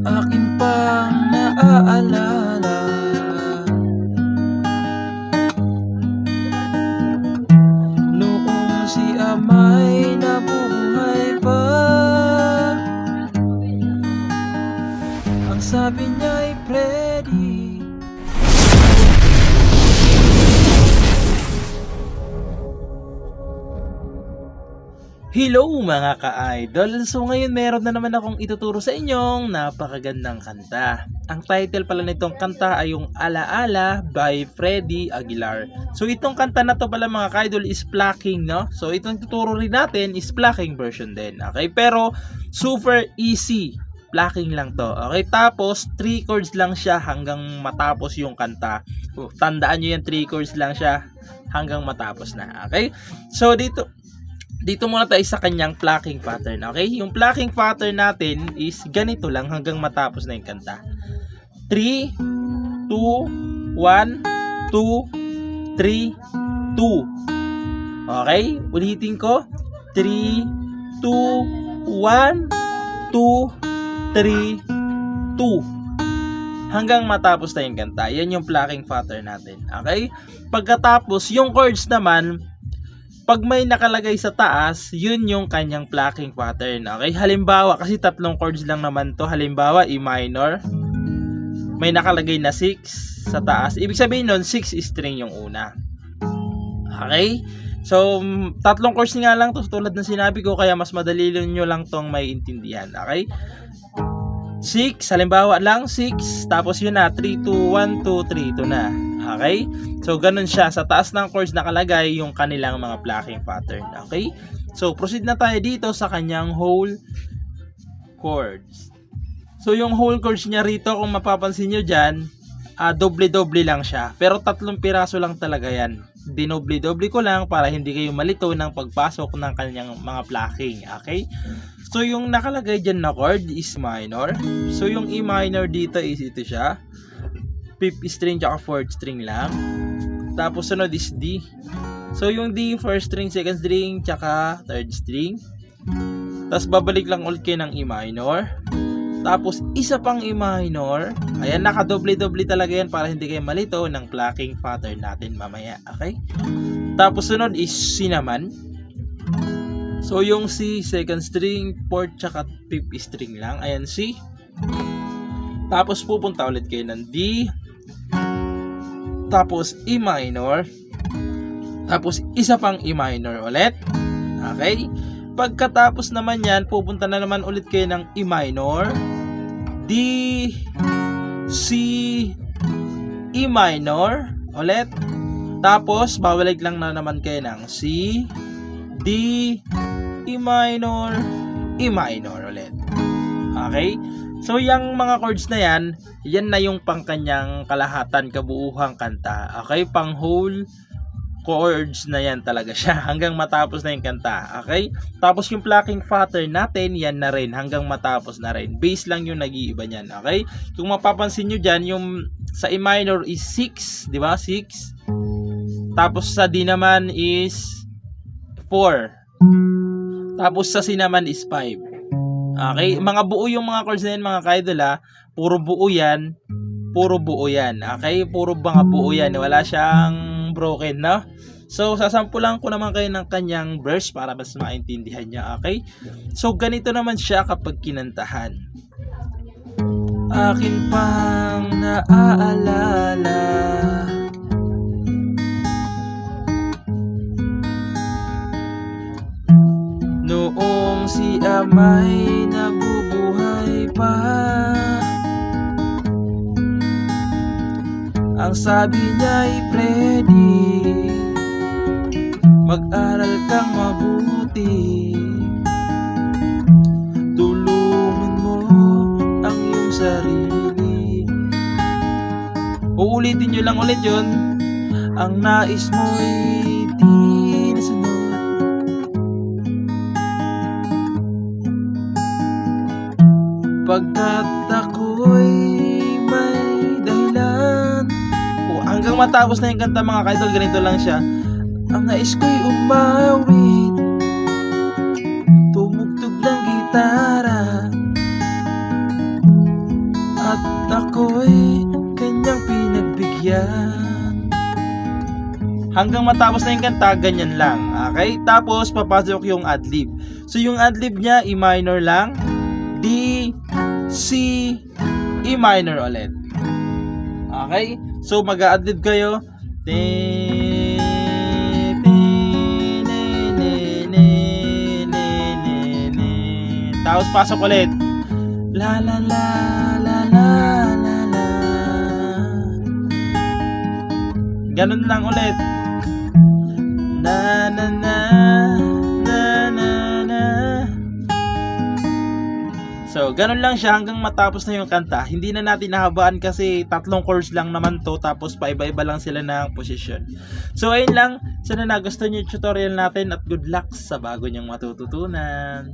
Akin pang naaalala noong si Amay nabubuhay pa. Ang sabi niya'y Freddy. Hello mga ka-idol! So ngayon meron na naman akong ituturo sa inyong napakagandang kanta. Ang title pala nitong kanta ay yung Alaala by Freddy Aguilar. So itong kanta na to pala mga ka-idol is plucking, no? So itong tuturo rin natin is plucking version din. Okay? Pero super easy. Plucking lang to. Okay? Tapos 3 chords lang siya hanggang matapos yung kanta. Tandaan nyo yan, 3 chords lang siya hanggang matapos na. Okay? So dito muna tayo sa kanyang plucking pattern, okay? Yung plucking pattern natin is ganito lang hanggang matapos na yung kanta. 3, 2, 1, 2, 3, 2. Okay? Ulitin ko. 3, 2, 1, 2, 3, 2. Hanggang matapos na yung kanta. Yan yung plucking pattern natin. Okay? Pagkatapos, yung chords naman, pag may nakalagay sa taas, yun yung kanyang plucking pattern. Okay? Halimbawa, kasi 3 chords lang naman to. Halimbawa, E minor. May nakalagay na 6 sa taas. Ibig sabihin nun, 6 string yung una. Okay? So, 3 chords nga lang to tulad ng sinabi ko, kaya mas madali nyo lang tong may intindihan. Okay? 6, halimbawa lang, 6. Tapos yun na, 3, 2, 1, 2, 3. Ito na. Okay? So, ganun siya. Sa taas ng chords nakalagay yung kanilang mga plucking pattern. Okay? So, proceed na tayo dito sa kanyang whole chords. So, yung whole chords niya rito, kung mapapansin nyo dyan, doble-doble lang siya. Pero 3 piraso lang talaga yan. Dinoble-doble ko lang para hindi kayo malito ng pagpasok ng kanyang mga plucking. Okay? So, yung nakalagay dyan na chord is minor. So, yung E minor dito is ito siya. 5th string tsaka 4th string lang. Tapos sunod is D. So yung D, 1st string, 2nd string, tsaka 3rd string. Tapos babalik lang ulit kayo ng E minor. Tapos isa pang E minor. Ayan, nakadoble-doble talaga yan para hindi kayo malito ng plucking pattern natin mamaya. Okay? Tapos sunod is C naman. So yung C, 2nd string, 4th, tsaka 5th string lang. Ayan, C. Tapos pupunta ulit kayo ng D. Tapos E minor. Tapos isa pang E minor ulit. Okay? Pagkatapos naman yan, pupunta na naman ulit kayo ng E minor, D, C, E minor ulit. Tapos babalik lang na naman kayo ng C, D, E minor ulit. Okay? So, yung mga chords na yan na yung pang kanyang kalahatan, kabuuhang kanta. Okay? Pang whole chords na yan talaga siya hanggang matapos na yung kanta. Okay? Tapos yung plucking pattern natin, yan na rin hanggang matapos na rin. Bass lang yung nag-iiba niyan. Okay? Kung mapapansin nyo dyan, yung sa E minor is 6. Di ba? 6. Tapos sa D naman is 4. Tapos sa C naman is 5. Okay, mga buo yung mga chords na yan mga ka-idol ha. Puro buo yan. Okay, puro mga buo yan. Wala siyang broken, no? So, sasampulan ko naman kayo ng kanyang verse para mas maintindihan niya. Okay? So, ganito naman siya kapag kinantahan. Akin pang naaalala noong si Amay nabubuhay pa. Ang sabi niya'y Freddy, mag-aral kang mabuti, tulungan mo ang iyong sarili. Uulitin nyo lang ulit yun. Ang nais mo'y di nasunod, pagkat ako'y may dahilan. Hanggang matapos na yung kanta mga ka-idol, ganito lang siya. Ang nais ko'y umawit, tumugtog ng gitara, at ako'y kanyang pinagbigyan. Hanggang matapos na yung kanta, ganyan lang. Okay? Tapos, papasok yung adlib. So, yung adlib niya, E minor lang. D, C, E minor ulit. Okay? So, mag-a-adlib kayo. Tapos, pasok ulit. La la la la la la la. Ganun lang ulit. Na na na na na na. So, ganun lang siya hanggang matapos na yung kanta. Hindi na natin nahabaan kasi 3 chords lang naman to, tapos paiba-iba lang sila ng posisyon. So, ayun lang. Sana nagustuhan niyo yung tutorial natin at good luck sa bago niyong matututunan.